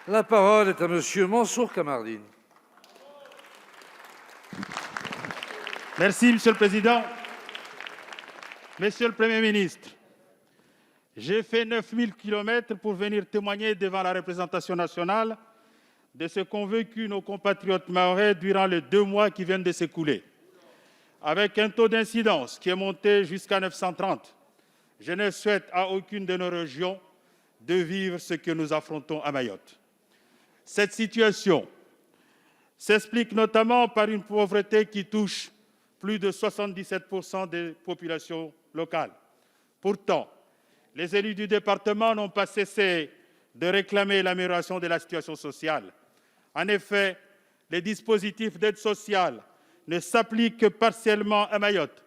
La parole est à Monsieur Mansour Kamardine. Merci, Monsieur le Président. Monsieur le Premier ministre, j'ai fait 9000 km pour venir témoigner devant la représentation nationale de ce qu'ont vécu nos compatriotes mahorais durant les 2 mois qui viennent de s'écouler. Avec un taux d'incidence qui est monté jusqu'à 930, je ne souhaite à aucune de nos régions de vivre ce que nous affrontons à Mayotte. Cette situation s'explique notamment par une pauvreté qui touche plus de 77% des populations locales. Pourtant, les élus du département n'ont pas cessé de réclamer l'amélioration de la situation sociale. En effet, les dispositifs d'aide sociale ne s'appliquent que partiellement à Mayotte.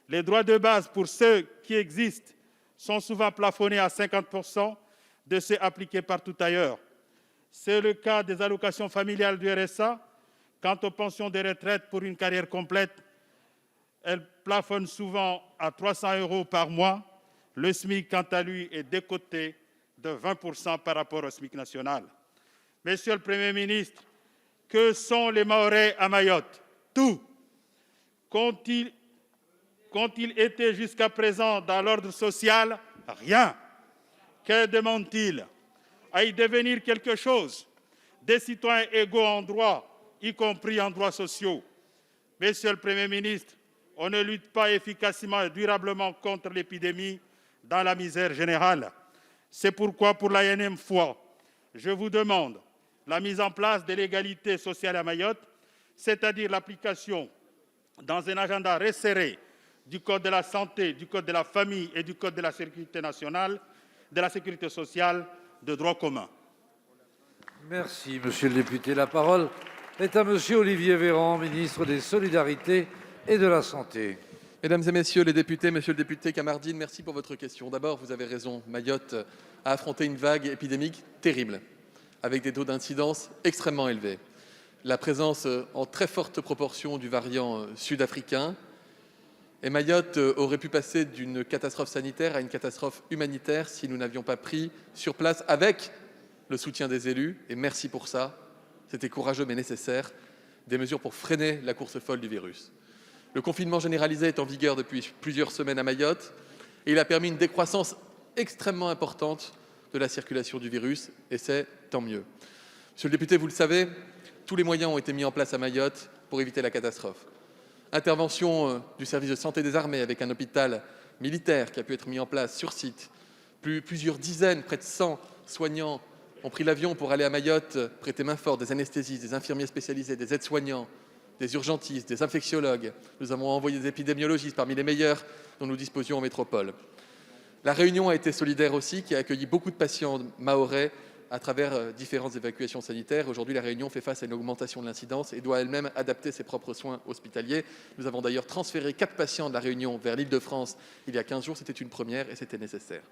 Les droits de base pour ceux qui existent sont souvent plafonnés à 50% de ceux appliqués partout ailleurs. C'est le cas des allocations familiales du RSA. Quant aux pensions de retraite pour une carrière complète, elles plafonnent souvent à 300 € par mois. Le SMIC, quant à lui, est décoté de 20% par rapport au SMIC national. Monsieur le Premier ministre, que sont les Mahorais à Mayotte? Tout. Qu'ont-ils été jusqu'à présent dans l'ordre social? Rien. Que demandent-ils? À y devenir quelque chose? Des citoyens égaux en droit, y compris en droits sociaux. Monsieur le Premier ministre, on ne lutte pas efficacement et durablement contre l'épidémie dans la misère générale. C'est pourquoi, pour la énième fois, je vous demande la mise en place de l'égalité sociale à Mayotte, c'est-à-dire l'application dans un agenda resserré du Code de la santé, du Code de la famille et du Code de la sécurité nationale, de la sécurité sociale de droit commun. Merci, Monsieur le député. La parole est à Monsieur Olivier Véran, ministre des Solidarités et de la Santé. Mesdames et messieurs les députés, monsieur le député Kamardine, merci pour votre question. D'abord, vous avez raison, Mayotte a affronté une vague épidémique terrible, avec des taux d'incidence extrêmement élevés. La présence en très forte proportion du variant sud-africain. Et Mayotte aurait pu passer d'une catastrophe sanitaire à une catastrophe humanitaire si nous n'avions pas pris sur place, avec le soutien des élus, et merci pour ça, c'était courageux mais nécessaire, des mesures pour freiner la course folle du virus. Le confinement généralisé est en vigueur depuis plusieurs semaines à Mayotte et il a permis une décroissance extrêmement importante de la circulation du virus et c'est tant mieux. Monsieur le député, vous le savez, tous les moyens ont été mis en place à Mayotte pour éviter la catastrophe. Intervention du service de santé des armées avec un hôpital militaire qui a pu être mis en place sur site. Plusieurs dizaines, près de 100 soignants ont pris l'avion pour aller à Mayotte prêter main forte, des anesthésistes, des infirmiers spécialisés, des aides-soignants, des urgentistes, des infectiologues. Nous avons envoyé des épidémiologistes parmi les meilleurs dont nous disposions en métropole. La Réunion a été solidaire aussi, qui a accueilli beaucoup de patients mahorais à travers différentes évacuations sanitaires. Aujourd'hui, la Réunion fait face à une augmentation de l'incidence et doit elle-même adapter ses propres soins hospitaliers. Nous avons d'ailleurs transféré 4 patients de la Réunion vers l'Île-de-France il y a 15 jours. C'était une première et c'était nécessaire.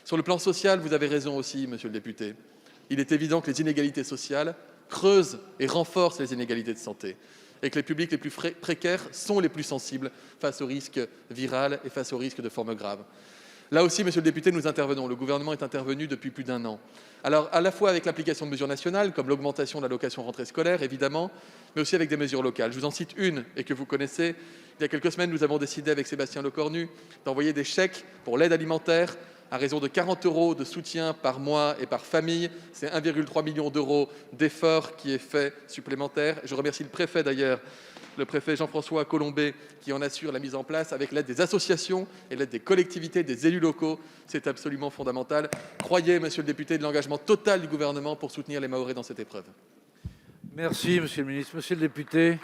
Sur le plan social, vous avez raison aussi, monsieur le député. Il est évident que les inégalités sociales creusent et renforcent les inégalités de santé et que les publics les plus précaires sont les plus sensibles face au risque viral et face au risque de formes graves. Là aussi, monsieur le député, nous intervenons. Le gouvernement est intervenu depuis plus d'1 an. Alors, à la fois avec l'application de mesures nationales, comme l'augmentation de l'allocation rentrée scolaire, évidemment, mais aussi avec des mesures locales. Je vous en cite une, et que vous connaissez. Il y a quelques semaines, nous avons décidé avec Sébastien Lecornu d'envoyer des chèques pour l'aide alimentaire à raison de 40 € de soutien par mois et par famille. C'est 1,3 million d'euros d'effort qui est fait supplémentaire. Je remercie le préfet d'ailleurs, le préfet Jean-François Colombet, qui en assure la mise en place avec l'aide des associations et l'aide des collectivités, des élus locaux. C'est absolument fondamental. Croyez, monsieur le député, de l'engagement total du gouvernement pour soutenir les Mahorais dans cette épreuve. Merci, monsieur le ministre. Monsieur le député,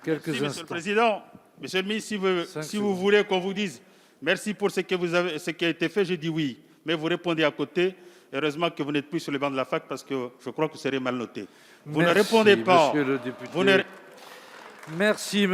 quelques Merci, instants. Monsieur le Président. Monsieur le ministre, si vous voulez qu'on vous dise merci pour ce qui a été fait, je dis oui. Mais vous répondez à côté. Heureusement que vous n'êtes plus sur le banc de la fac parce que je crois que vous serez mal noté. Vous ne répondez pas. Monsieur le député. Merci,